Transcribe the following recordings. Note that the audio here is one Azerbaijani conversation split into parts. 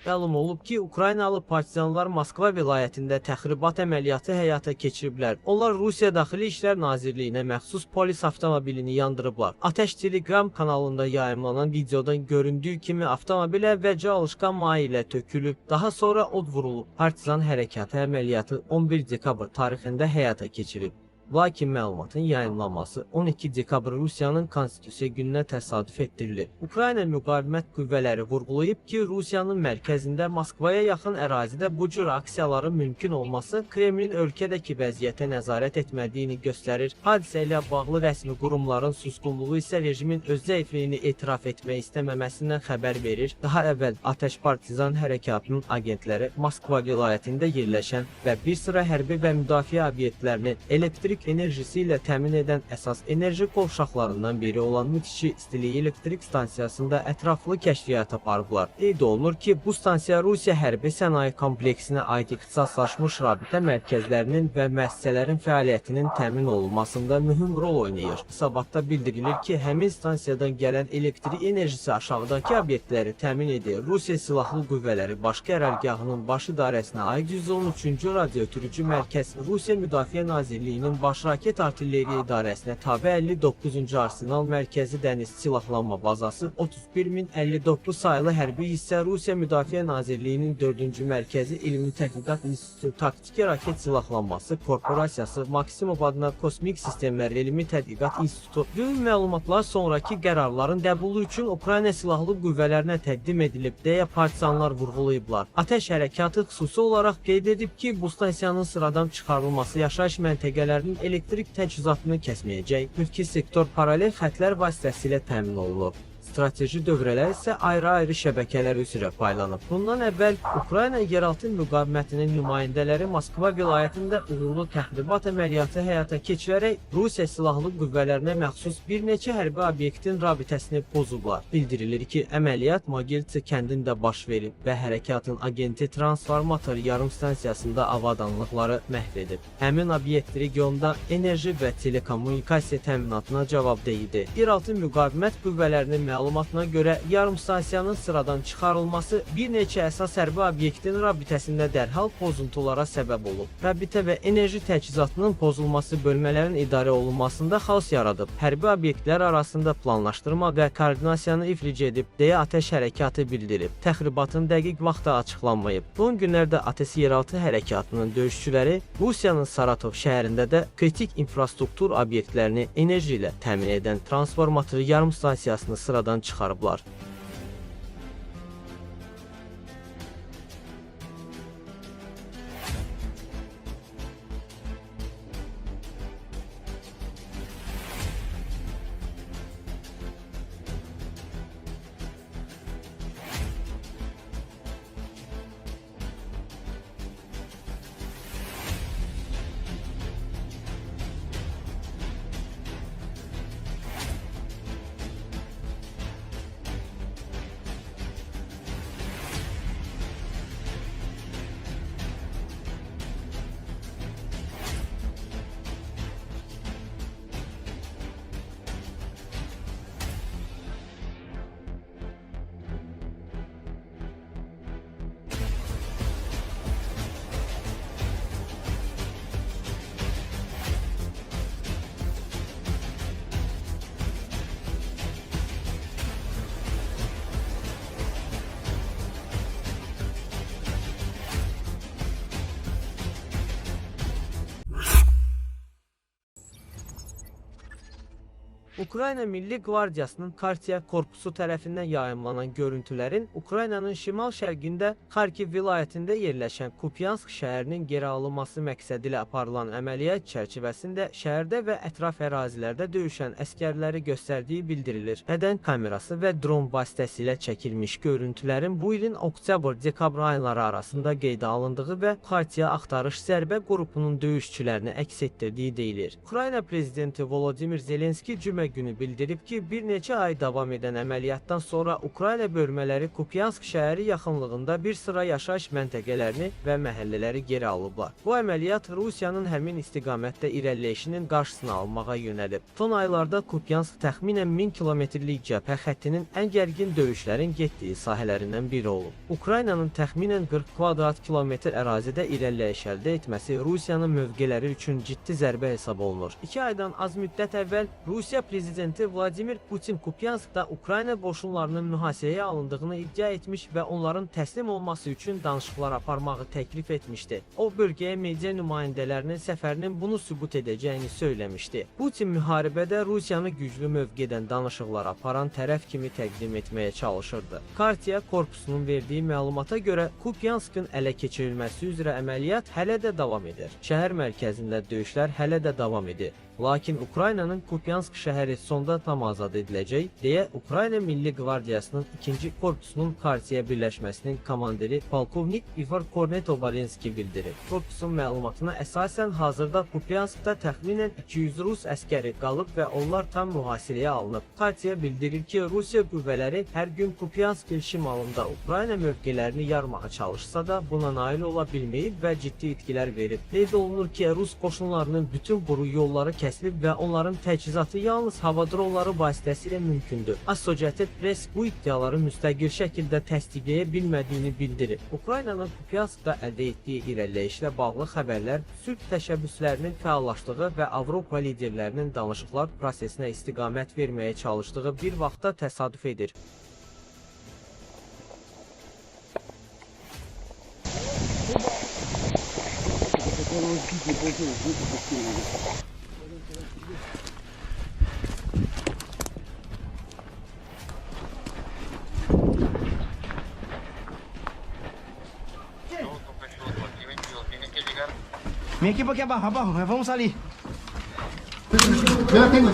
Məlum olub ki, Ukraynalı partizanlar Moskva vilayətində təxribat əməliyyatı həyata keçiriblər. Onlar Rusiya Daxili İşlər Nazirliyinə məxsus polis avtomobilini yandırıblar. Atəş Telegram kanalında yayımlanan videodan göründüyü kimi avtomobil əvvəlcə alışqan maye ilə tökülüb, daha sonra od vurulub. Partizan hərəkatı əməliyyatı 11 dekabr tarixində həyata keçirib. Lakin məlumatın yayımlanması 12 dekabr Rusiyanın Konstitusiya gününə təsadüf etdirilir. Ukrayna müqavimət qüvvələri vurğulayıb ki, Rusiyanın mərkəzində Moskvaya yaxın ərazidə bu cür aksiyaların mümkün olması Kremlin ölkədəki vəziyyətə nəzarət etmədiyini göstərir. Hadisə ilə bağlı rəsmi qurumların susqunluğu isə rejimin öz zəifliyini etiraf etmək istəməməsindən xəbər verir. Daha əvvəl Atəş Partizan hərəkatının agentləri Moskva vilayətində yerləşən və bir sıra hərbi və müdafiə obyektlərini elektrik enerjisi ilə təmin edən əsas enerji qovşaqlarından biri olan Mütişi İstilik Elektrik Stansiyasında ətraflı kəşfiyyat aparıblar. Qeyd olunur ki, bu stansiya Rusiya hərbi sənaye kompleksinə aid ixtisaslaşmış rabitə mərkəzlərinin və müəssisələrin fəaliyyətinin təmin olunmasında mühüm rol oynayır. Hesabatda bildirilir ki, həmin stansiyadan gələn elektrik enerjisi aşağıdakı obyektləri təmin edir. Rusiya Silahlı Qüvvələri Baş Qərargahının Baş İdarəsinə aid 113-cü radioötürücü mərkəz, Rusiya Müdafiə Nazirliyinin Baş Raket Artilleriya İdarəsinə tabe 59-cu Arsenal Mərkəzi Dəniz Silahlanma Bazası, 31059 sayılı hərbi hissə Rusiya Müdafiə Nazirliyinin 4-cü Mərkəzi Elmi Tədqiqat İnstitutu Taktiki Raket Silahlanması Korporasiyası, Maksimov adına Kosmik Sistemlər Elmi Tədqiqat İnstitutu ümumi məlumatlar sonraki qərarların qəbulu üçün Ukrayna Silahlı Qüvvələrinə təqdim edilib, deyə partizanlar vurğulayıblar. Atəş hərəkatı xüsusi olaraq qeyd edib ki, bu stansiyanın sıradan çıxarılması yaşayış məntəqələrinin elektrik təchizatını kəsməyəcək. Mülki sektor paralel xətlər vasitəsilə təmin olunub. Strateji dövrələr isə ayrı-ayrı şəbəkələr üzrə paylanıb. Bundan əvvəl Ukrayna yeraltı müqavimətinin nümayəndələri Moskva vilayətində uğurlu təxribat əməliyyatı həyata keçirərək Rusiya Silahlı Qüvvələrinə məxsus bir neçə hərbi obyektin rabitəsini pozublar. Bildirilir ki, əməliyyat Mogiltsi kəndində baş verib və hərəkatın agenti transformator yarım stansiyasında avadanlıqları məhv edib. Həmin obyekt regionda enerji və telekommunikasiya təminatına cavabdehdir. Yeraltı müqavimət qüvvələrinin məlumatına görə yarım stansiyanın sıradan çıxarılması bir neçə əsas hərbi obyektin rabitəsində dərhal pozuntulara səbəb olub. Rabitə və enerji təchizatının pozulması bölmələrin idarə olunmasında xaos yaradıb. Hərbi obyektlər arasında planlaşdırma və koordinasiyanı iflic edib, deyə atəş hərəkatı bildirib. Təxribatın dəqiq vaxtı açıqlanmayıb. Son günlərdə ATS yeraltı hərəkatının döyüşçüləri Rusiyanın Saratov şəhərində də kritik infrastruktur obyektlərini enerji ilə təmin edən transformator yarım stansiyasını sıradan çıxarıblar. Ukrayna Milli Qvardiyasının Kartiya korpusu tərəfindən yayımlanan görüntülərin Ukraynanın şimal-şərqində Xarkiv vilayətində yerləşən Kupyansk şəhərinin geri alınması məqsədi ilə aparılan əməliyyat çərçivəsində şəhərdə və ətraf ərazilərdə döyüşən əskərləri göstərdiyi bildirilir. Bədən kamerası və dron vasitəsilə çəkilmiş görüntülərin bu ilin oktyabr-dekabr ayları arasında qeydə alındığı və Xartiya Axtarış Zərbə qrupunun döyüşçülərini əks etdirdiyi deyilir. Ukrayna prezidenti Volodimir Zelenski cümə cümə günü bildirib ki, bir neçə ay davam edən əməliyyatdan sonra Ukrayna bölmələri Kupiansk şəhəri yaxınlığında bir sıra yaşayış məntəqələrini və məhəllələri geri alıblar. Bu əməliyyat Rusiyanın həmin istiqamətdə irəliləyişinin qarşısını almağa yönəlib. Son aylarda Kupiansk təxminən 1000 kilometrlik cəbhə xəttinin ən gərgin döyüşlərin getdiyi sahələrindən biri olub. Ukraynanın təxminən 40 kvadrat kilometr ərazidə irəliləyiş əldə etməsi Rusiyanın mövqeləri üçün ciddi zərbə hesab olunur. 2 aydan az müddət əvvəl Rusiya prezidenti Vladimir Putin Kupianskda Ukrayna qoşunlarının mühasirəyə alındığını iddia etmiş və onların təslim olması üçün danışıqlar aparmağı təklif etmişdi. O bölgəyə media nümayəndələrinin səfərinin bunu sübut edəcəyini söyləmişdi. Putin müharibədə Rusiyanı güclü mövqedən danışıqlar aparan tərəf kimi təqdim etməyə çalışırdı. Kartiya korpusunun verdiyi məlumata görə Kupianskın ələ keçirilməsi üzrə əməliyyat hələ də davam edir. Şəhər mərkəzində döyüşlər hələ də davam edir. Lakin Ukraynanın Kupiansk şəhəri sonda tam azad ediləcək, deyə Ukrayna Milli Qvardiyasının 2-ci korpusunun Kartiya birləşməsinin komandiri polkovnik Igor Kornetovalenski bildirib. Korpusun məlumatına əsasən hazırda Kupianskda təxminən 200 Rus əskəri qalıb və onlar tam mühasirəyə alınıb. Kartiya bildirir ki, Rusiya qüvvələri hər gün Kupiansk şimalında Ukrayna mövqelərini yarmağa çalışsa da buna nail ola bilməyib və ciddi itkilər verib. Qeyd olunur ki, Rus qoşunlarının bütün quru yolları kəsilib və onların təchizatı yalnız hava dronları vasitəsilə mümkündür. Associated Press bu iddiaları müstəqil şəkildə təsdiqləyə bilmədiyini bildirib. Ukraynanın Kupianskda əldə etdiyi irəliləyişlə bağlı xəbərlər sülh təşəbbüslərinin fəallaşdığı və Avropa liderlərinin danışıqlar prosesinə istiqamət verməyə çalışdığı bir vaxtda təsadüf edir. Mi equipo aquí abajo, abajo, vamos a salir. Yo la tengo.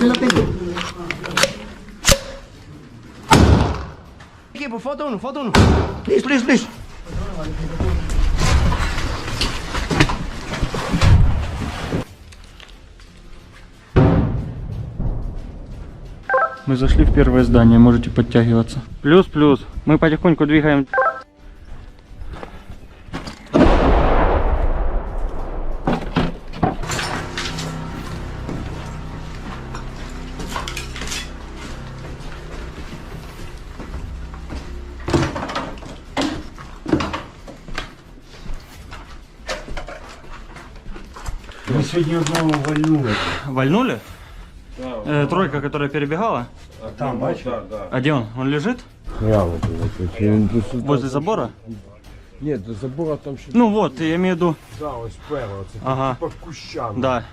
Equipo, foto uno. Please. Мы зашли в первое здание, можете подтягиваться. Плюс. Мы потихоньку двигаем. Мы сегодня одного вальнули. Вальнули? Тройка, которая перебегала? Там, бачишь? А где он? Он лежит? Я вот это. Возле забора? Нет, до забора там что-то. Ну вот, я имею в виду. Да, ось справа, це Ага. по кущам. Да.